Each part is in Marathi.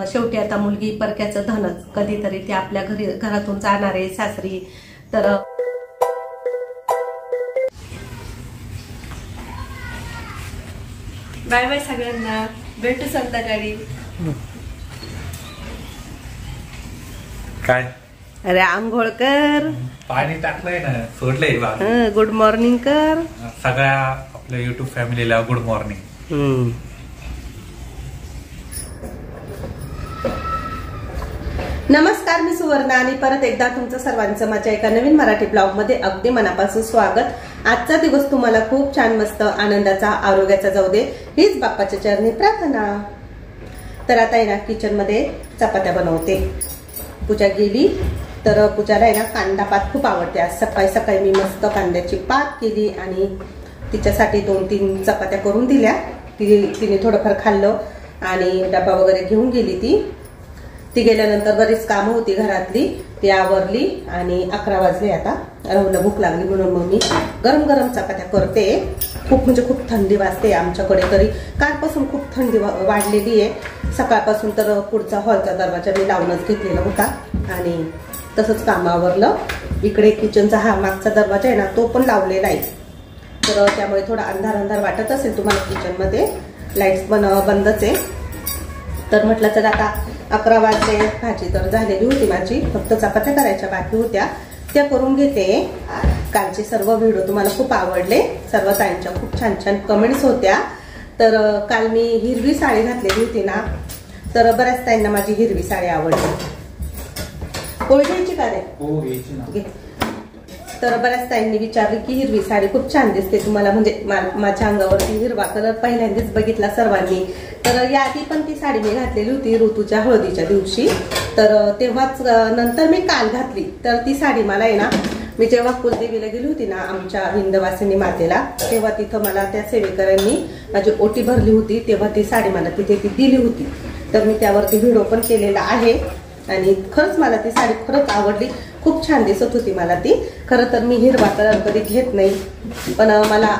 शेवटी आता मुलगी परक्याचं धनच, कधीतरी ती आपल्या घरातून जाणार आहे सासरी. तर बाय बाय सगळ्यांना, भेटू संध्याकाळी. काय अरे आंघोळ कर, पाणी टाकलंय ना, सोडलंय. गुड मॉर्निंग कर सगळ्या आपल्या युट्यूब फॅमिलीला गुड मॉर्निंग. नमस्कार, मी सुवर्णा आणि परत एकदा तुमचं सर्वांचं माझ्या एका नवीन मराठी ब्लॉग मध्ये अगदी मनापासून स्वागत. आजचा दिवस तुम्हाला खूप छान, मस्त, आनंदाचा, आरोग्याचा जाऊ दे, हीच बाप्पाच्या चरणी प्रार्थना. तर आता आहे ना किचन मध्ये चपात्या बनवते. पूजा गेली तर पूजाला आहे ना कांदा पात खूप आवडते. आज सकाळी सकाळी मी मस्त कांद्याची पात केली आणि तिच्यासाठी 2-3 चपात्या करून दिल्या. तिने थोडंफार खाल्लं आणि डबा वगैरे घेऊन गेली. ती गेल्यानंतर बरीच कामं होती घरातली, ती आवरली आणि 11 वाजले. आता राहुलला भूक लागली म्हणून मग मी गरम गरम चपात्या करते. खूप म्हणजे खूप थंडी वाजते आमच्याकडे, तरी कालपासून खूप थंडी वाढलेली आहे. सकाळपासून तर पुढचा हॉलचा दरवाजा मी लावूनच घेतलेला होता आणि तसंच काम आवरलं. इकडे किचनचा हा मागचा दरवाजा आहे ना, तो पण लावलेला आहे. तर त्यामुळे थोडा अंधार अंधार वाटत असेल तुम्हाला किचनमध्ये. लाईट्स पण बंदच आहे. तर म्हटलं चला आता 11 वाजले. भाजी तर झालेली होती माझी, फक्त चपात्या करायच्या बाकी होत्या, त्या करून घेते. कालचे सर्व व्हिडिओ तुम्हाला खूप आवडले, सर्व ताईंच्या खूप छान छान कमेंट्स होत्या. तर काल मी हिरवी साडी घातलेली होती ना, तर बऱ्याच ताईंना माझी हिरवी साडी आवडली. पोळी घ्यायची का रे? हो घ्यायची ना. तर बऱ्याच ताईंनी विचारली की हिरवी साडी खूप छान दिसते तुम्हाला, म्हणजे माझ्या अंगावरती हिरवा कलर पहिल्यांदाच बघितला सर्वांनी. तर याआधी पण ती साडी मी घातलेली होती ऋतूच्या हळदीच्या दिवशी, तर तेव्हाच नंतर मी काल घातली. तर ती साडी मला आहे ना, मी जेव्हा कुलदेवीला गेली होती ना आमच्या विंध्यवासिनी मातेला, तेव्हा तिथं मला त्या सेवेकरांनी माझी ओटी भरली होती, तेव्हा ती साडी मला तिथे ती दिली होती. तर मी त्यावरती व्हिडिओ पण केलेला आहे आणि खरंच मला ती साडी खरंच आवडली, खूप छान दिसत होती मला ती. खरं तर मी हिरवा कलर कधी घेत नाही, पण मला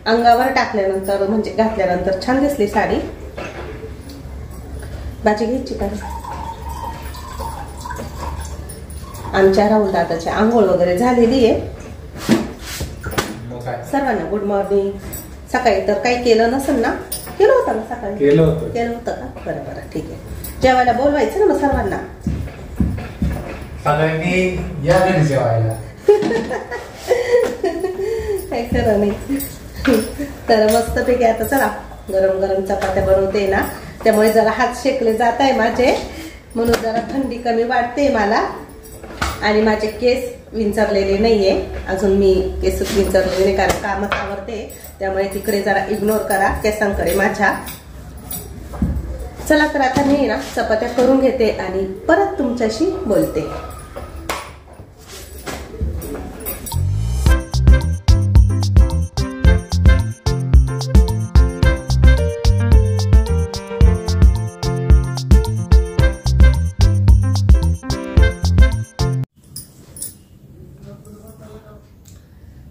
अंगावर टाकल्यानंतर म्हणजे घातल्यानंतर छान दिसली साडी. भाजी घ्यायची का? आमच्या राहुल दादाची आंघोळ वगैरे झालेली आहे. सर्वांना गुड मॉर्निंग. सकाळी तर काही केलं नसेल ना? केलं होतं ना सकाळी? केलं होतं का? बरं बरं, ठीक आहे. जेवायला बोलवायचं ना मग सर्वांना. सगळ्यांनी या घरी जेवायला. काही खरं नाही. तर मस्त पैकी आता चला गरम गरम चपात्या बनवते ना, त्यामुळे जरा हात शेकले जात आहे माझे, म्हणून जरा थंडी कमी वाटते मला. आणि माझे केस विंचरलेले नाहीये अजून, मी केस विंचरलेले नाही कारण कामच आवरते, त्यामुळे तिकडे जरा इग्नोर करा केसांकडे माझ्या. चला तर आता मी ना चपात्या करून घेते आणि परत तुमच्याशी बोलते.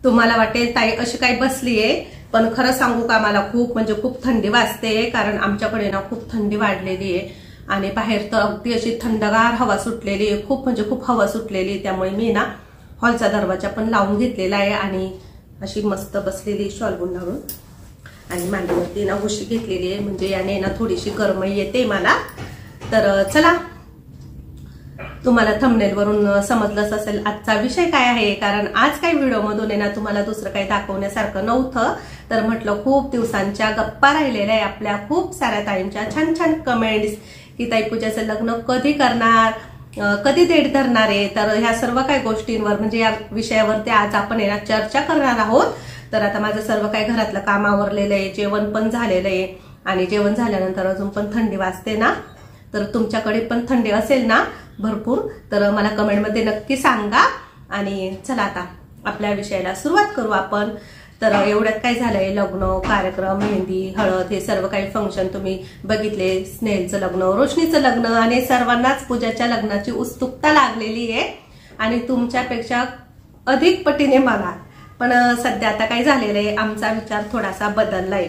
तुम्हाला वाटेल ताई अशी काही बसलीये, पण खरं सांगू का मला खूप म्हणजे खूप थंडी वाजते, कारण आमच्याकडे ना खूप थंडी वाढलेली आहे आणि बाहेर तर अगदी अशी थंडगार हवा सुटलेली आहे, खूप म्हणजे खूप हवा सुटलेली आहे. त्यामुळे मी ना हॉलचा दरवाजा पण लावून घेतलेला आहे आणि अशी मस्त बसलेली शॉल गुंडाळून आणि मांडीवरती ना उशी घेतलेली आहे, म्हणजे याने ना थोडीशी गरमाई येते मला. तर चला, तुम्हाला थंबनेल वरून समजलंच असेल आजचा विषय काय आहे, कारण आज काही व्हिडिओ मधून आहे ना तुम्हाला दुसरं काही दाखवण्यासारखं नव्हतं. तर म्हटलं खूप दिवसांच्या गप्पा राहिलेल्या आहे आपल्या, खूप साऱ्या ताईंच्या छान छान कमेंट्स की ताई पूजाचं लग्न कधी करणार, कधी डेट धरणार आहे. तर ह्या सर्व काही गोष्टींवर म्हणजे या विषयावरती आज आपण आहे ना चर्चा करणार आहोत. तर आता माझं सर्व काही घरातलं काम आवरलेलं आहे, जेवण पण झालेलं आहे आणि जेवण झाल्यानंतर अजून पण थंडी वाजते ना, तर तुमच्याकडे पण थंडी असेल ना भरपूर, तर मला कमेंटमध्ये नक्की सांगा. आणि चला आता आपल्या विषयाला सुरुवात करू आपण. तर एवढ्यात काय झालंय, लग्न, कार्यक्रम, मेहंदी, हळद हे सर्व काही फंक्शन तुम्ही बघितले. स्नेहलचं लग्न, रोशनीचं लग्न आणि सर्वांनाच पूजाच्या लग्नाची उत्सुकता लागलेली आहे आणि तुमच्यापेक्षा अधिक पटीने मला. पण सध्या आता काय झालेलं आहे, आमचा विचार थोडासा बदललाय.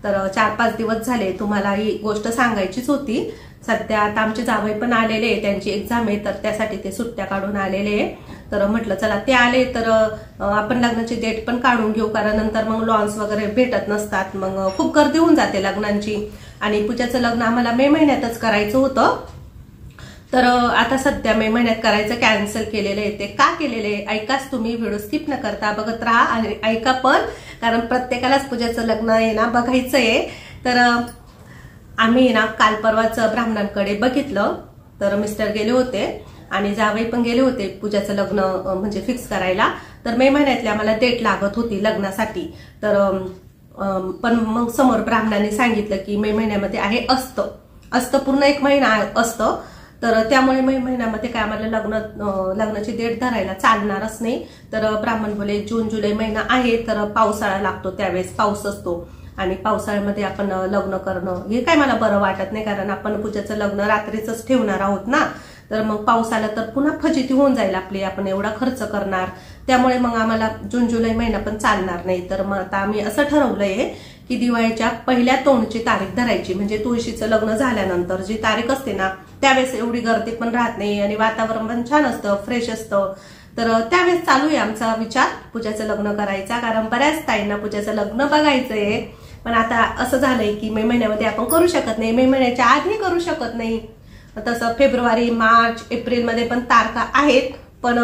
तर 4-5 दिवस झाले तुम्हाला ही गोष्ट सांगायचीच होती. सध्या आता आमचे जावई पण आलेले, त्यांची एक्झाम आहे तर त्यासाठी ते सुट्ट्या काढून आलेले. तर म्हटलं चला ते आले तर आपण लग्नाची डेट पण काढून घेऊ, कारण नंतर मग लॉन्स वगैरे भेटत नसतात, मग खूप गर्दी होऊन जाते लग्नांची. आणि पूजाचं लग्न आम्हाला मे महिन्यातच करायचं होतं, तर आता सध्या मे महिन्यात करायचं कॅन्सल केलेलं आहे. ते का केलेले ऐकाच तुम्ही, व्हिडिओ स्किप न करता बघत राहा आणि ऐका पण, कारण प्रत्येकालाच पूजाचं लग्न आहे ना बघायचं आहे. तर आम्ही ना काल परवाच ब्राह्मणांकडे बघितलं, तर मिस्टर गेले होते आणि जावई पण गेले होते पूजाचं लग्न म्हणजे फिक्स करायला. तर मे महिन्यातली आम्हाला डेट लागत होती लग्नासाठी. तर पण मग समोर ब्राह्मणांनी सांगितलं की मे महिन्यामध्ये आहे, असतं पूर्ण 1 महिना असतं. तर त्यामुळे मे महिन्यामध्ये काय आम्हाला लग्नाची डेट धरायला चालणारच नाही. तर ब्राह्मण बोले जून जुलै महिना आहे, तर पावसाळा लागतो, त्यावेळेस पाऊस असतो आणि पावसाळ्यामध्ये आपण लग्न करणं हे काय मला बरं वाटत नाही, कारण आपण पूजाचं लग्न रात्रीच ठेवणार आहोत ना. तर मग पाऊस आला तर पुन्हा फजिती होऊन जाईल आपली, आपण एवढा खर्च करणार. त्यामुळे मग आम्हाला जून जुलै महिना पण चालणार नाही. तर मग आता आम्ही असं ठरवलंय की दिवाळीच्या पहिल्या तोंडची तारीख धरायची, म्हणजे तुळशीचं लग्न झाल्यानंतर जी तारीख असते ना त्यावेळेस एवढी गर्दी पण राहत नाही आणि वातावरण पण छान असतं, फ्रेश असतं. तर त्यावेळेस चालू आहे आमचा विचार पूजाचं लग्न करायचा, कारण बऱ्याच ताईंना पूजाचं लग्न बघायचंय. पण आता असं झालंय की मे महिन्यामध्ये आपण करू शकत नाही, मे महिन्याच्या आधी करू शकत नाही. तसं फेब्रुवारी, मार्च, एप्रिलमध्ये पण तारखा आहेत, पण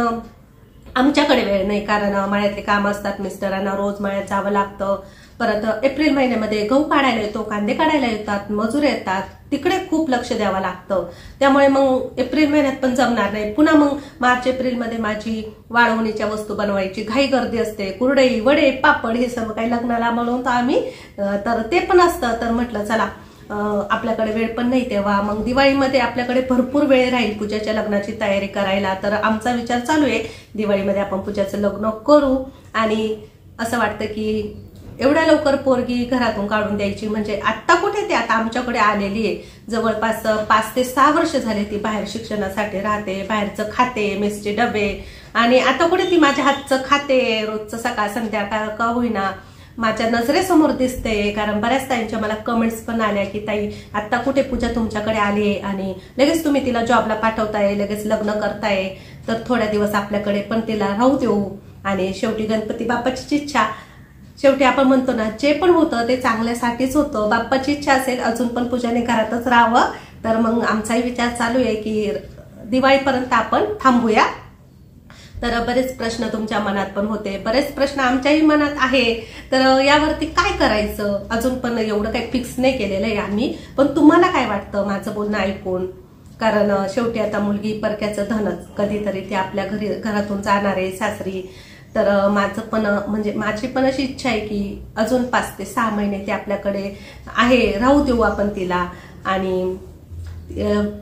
आमच्याकडे वेळ नाही, कारण मळ्यातले काम असतात, मिस्टरांना रोज मळ्यात जावं लागतं. परत एप्रिल महिन्यामध्ये गहू काढायला येतो, कांदे काढायला येतात, मजूर येतात, तिकडे खूप लक्ष द्यावं लागतं. त्यामुळे मग एप्रिल महिन्यात पण जमणार नाही. पुन्हा मग मार्च एप्रिलमध्ये माझी वाळवणीच्या वस्तू बनवायची घाई गर्दी असते, कुरडई, वडे, पापड हे सर्व काही लग्नाला बनवतो आम्ही, तर ते पण असतं. तर म्हटलं चला आपल्याकडे वेळ पण नाही तेव्हा, मग दिवाळीमध्ये आपल्याकडे भरपूर वेळ राहील पूजाच्या लग्नाची तयारी करायला. तर आमचा विचार चालू आहे दिवाळीमध्ये आपण पूजाचं लग्न करू. आणि असं वाटतं की एवढ्या लवकर पोरगी घरातून काढून द्यायची म्हणजे आता कुठे, ते आता आमच्याकडे आलेली आहे. जवळपास 5 ते 6 वर्ष झाले ती बाहेर शिक्षणासाठी राहते, बाहेरचं खाते, मेसचे डबे, आणि आता कुठे ती माझ्या हातचं खाते, रोजचं सकाळ संध्याकाळ का होईना माझ्या नजरेसमोर दिसते. कारण बऱ्याच ताईंच्या मला कमेंट्स पण आल्या की ताई आता कुठे पूजा तुमच्याकडे आली आणि लगेच तुम्ही तिला जॉबला पाठवताय, लगेच लग्न करताय, तर थोड्या दिवस आपल्याकडे पण तिला राहू देऊ. आणि शेवटी गणपती बाप्पाची इच्छा, शेवटी आपण म्हणतो ना जे पण होतं ते चांगल्यासाठीच होतं. बाप्पाची इच्छा असेल अजून पण पूजाने घरातच राहावं. तर मग आमचाही विचार चालू आहे की दिवाळीपर्यंत आपण थांबूया. तर बरेच प्रश्न तुमच्या मनात पण होते, बरेच प्रश्न आमच्याही मनात आहे. तर यावरती काय करायचं अजून पण एवढं काही फिक्स नाही केलेलं आहे आम्ही. पण तुम्हाला काय वाटतं माझं बोलणं ऐकून? कारण शेवटी आता मुलगी परक्याचं धनच, कधीतरी ती आपल्या घरातून जाणार आहे सासरी. तर माझं पण म्हणजे माझी पण अशी इच्छा आहे की अजून 5 ते 6 महिने ती आपल्याकडे आहे, राहू देऊ आपण तिला. आणि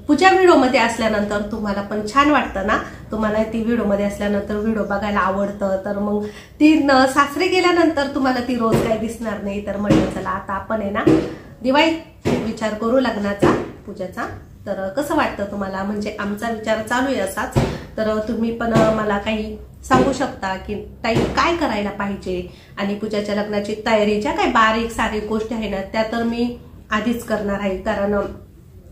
पूजा व्हिडिओमध्ये असल्यानंतर तुम्हाला पण छान वाटतं ना, तुम्हाला ती व्हिडिओमध्ये असल्यानंतर व्हिडिओ बघायला आवडतं. तर मग ती सासरी गेल्यानंतर तुम्हाला ती रोज काही दिसणार नाही. तर म्हटलं चला आता आपण आहे ना दिवाळीत विचार करू लग्नाचा, पूजाचा. तर कसं वाटतं तुम्हाला? म्हणजे आमचा विचार चालू आहे असाच. तर तुम्ही पण मला काही सांगू शकता की ताई काय करायला पाहिजे. आणि पूजाच्या लग्नाची तयारी ज्या काही बारीक सारीक गोष्टी आहे ना त्या तर मी आधीच करणार आहे, कारण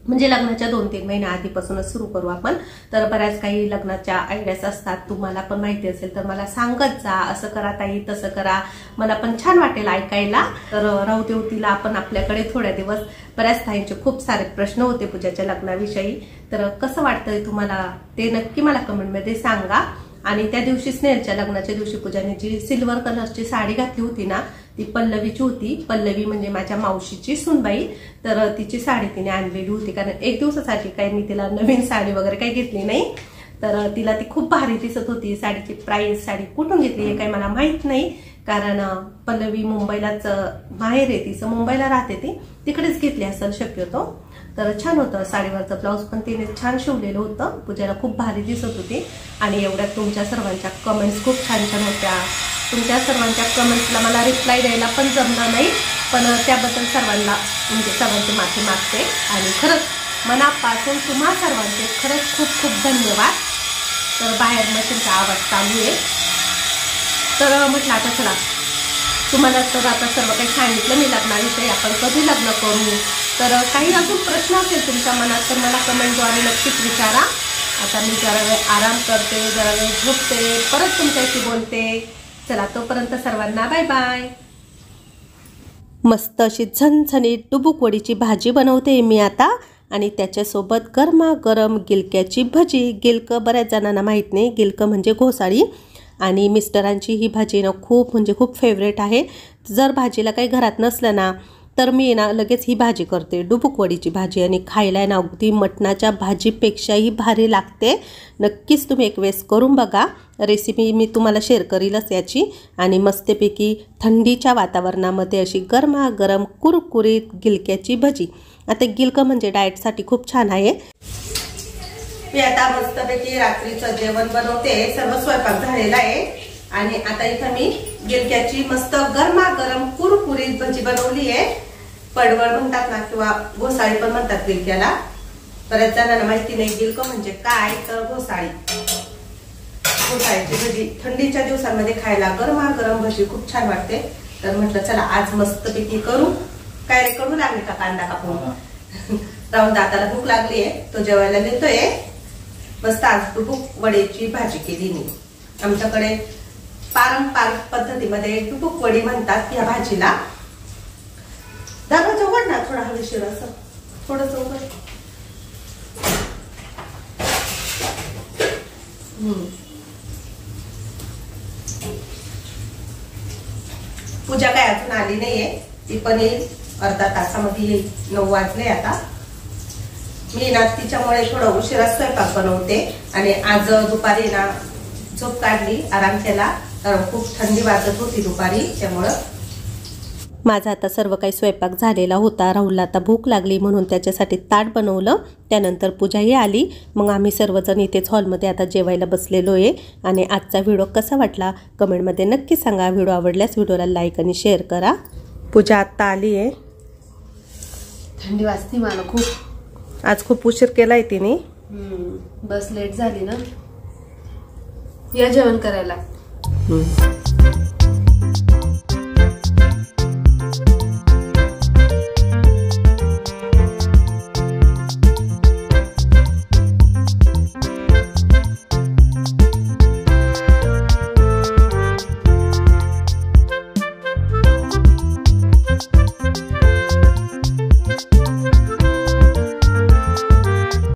म्हणजे लग्नाच्या 2-3 महिन्या आधीपासूनच सुरू करू आपण. तर बऱ्याच काही लग्नाच्या आयडियाज असतात, तुम्हाला पण माहिती असेल तर मला सांगत जा, असं करा ताई तसं करा, मला पण छान वाटेल ऐकायला. तर राहू देऊ तिला आपण आपल्याकडे थोड्या दिवस. बऱ्याच ताईंचे खूप सारे प्रश्न होते पूजाच्या लग्नाविषयी. तर कसं वाटतंय तुम्हाला ते नक्की मला कमेंटमध्ये सांगा. आणि त्या दिवशी स्नेहलच्या लग्नाच्या दिवशी पूजाने जी सिल्वर कलरची साडी घातली होती ना ती पल्लवीची होती. पल्लवी म्हणजे माझ्या मावशीची सूनबाई. तर तिची साडी तिने आणलेली होती, कारण 1 दिवसासाठी काही मी तिला नवीन साडी वगैरे काही घेतली नाही. तर तिला ती खूप भारी दिसत होती. साडीची प्राइस, साडी कुठून घेतली हे काही मला माहित नाही, कारण पल्लवी मुंबईलाच माहेर आहे तिचं, मुंबईला राहते ती, तिकडेच घेतली असेल शक्यतो. तर छान होतं, साडीवरचं ब्लाऊज पण तिने छान शिवलेलं होतं, पूजाला खूप भारी दिसत होती. आणि एवढ्यात तुमच्या सर्वांच्या कमेंट्स खूप छान छान होत्या. तुमच्या सर्वांच्या कमेंट्सला मला रिप्लाय द्यायला पण जमलं नाही, पण त्याबद्दल सर्वांना म्हणजे सर्वांचे माफी मागते. आणि खरंच मनापासून तुम्हा सर्वांचे खरंच खूप खूप धन्यवाद. तर बाहेर मशीनचा आवाज चालू आहे. तर म्हटलं आता चला तुम्हाला तर आता सर्व काही सांगितलं मी लग्नाविषयी, आपण कधी लग्न करू, तर काही अजून प्रश्न असेल तुमच्या मनात तर मला कमेंटद्वारे नक्कीच विचारा. आता मी जरा वेळ आराम करते, जरा वेळ झोपते, परत तुमच्याशी बोलते. चला तोपर्यंत सर्वांना बाय बाय. मस्त अशी झणझणीत डुबुक वडीची भाजी बनवते मी आता आणि त्याच्यासोबत गरमागरम गिलक्याची भजी. गिलकं बऱ्याच जणांना माहीत नाही, गिलकं म्हणजे घोसाळी आणि मिस्टरांची ही भाजी ना खूप म्हणजे खूप फेवरेट आहे. जर भाजीला काही घरात नसलं ना तर मी ना लगेच ही भाजी करते, डुबुक वडीची भाजी, आणि खायला ना अगदी मटणाच्या भाजीपेक्षाही भारी लागते. नक्कीच तुम्ही एक वेळेस करून बघा. रेसिपी मी तुम्हाला शेअर करीलच याची. आणि मस्तपैकी थंडीच्या वातावरणामध्ये अशी गरमागरम कुरकुरीत गिलक्याची भजी. आता गिलकं म्हणजे डाएटसाठी खूप छान आहे. मी आता मस्तपैकी रात्रीचं जेवण बनवते, सर्व स्वयंपाक झालेला आहे आणि आता इथं मी गिलक्याची मस्त गरमागरम कुरकुरीत भजी बनवली आहे. पडवळ म्हणतात ना किंवा घोसाळी पण म्हणतात गिलक्याला. बऱ्याच जणांना माहिती नाही गिलकं म्हणजे काय, तर घोसाळी. घोसाळीची भजी थंडीच्या दिवसांमध्ये खायला गरमागरम भजी खूप छान वाटते. तर म्हटलं चला आज मस्तपैकी करू. काय रे, करू लागले का कांदा कापून? राहून दाताला भूक लागली आहे, तो जेवायला नेतोय. मस्त आज डुबुक वडीची भाजी केली मी. आमच्याकडे पारंपरिक पद्धतीमध्ये डुबुक वडी म्हणतात या भाजीला. दरवाजा उघड ना, थोडा हवेशीर असं थोडंसं उघड. पूजा काय अजून आली नाहीये, ती पण येईल अर्धा तासामध्ये येईल. 9 वाजले आता. मी ना तिच्यामुळे थोडं उशिरा स्वयंपाक बनवते आणि आज दुपारी ना झोप काढली, आराम केला, कारण खूप थंडी वाजत होती दुपारी. त्यामुळं माझा आता सर्व काही स्वयंपाक झालेला होता. राहुलला आता भूक लागली म्हणून त्याच्यासाठी ताट बनवलं. त्यानंतर पूजाही आली. मग आम्ही सर्वजण इथेच हॉलमध्ये आता जेवायला बसलेलो आहे. आणि आजचा व्हिडिओ कसा वाटला कमेंटमध्ये नक्की सांगा. व्हिडिओ आवडल्यास व्हिडिओला लाईक आणि शेअर करा. पूजा आत्ता आली आहे. थंडी वाजती मला खूप. आज खूप उशीर केलाय तिने. बस लेट झाली ना. या जेवण करायला.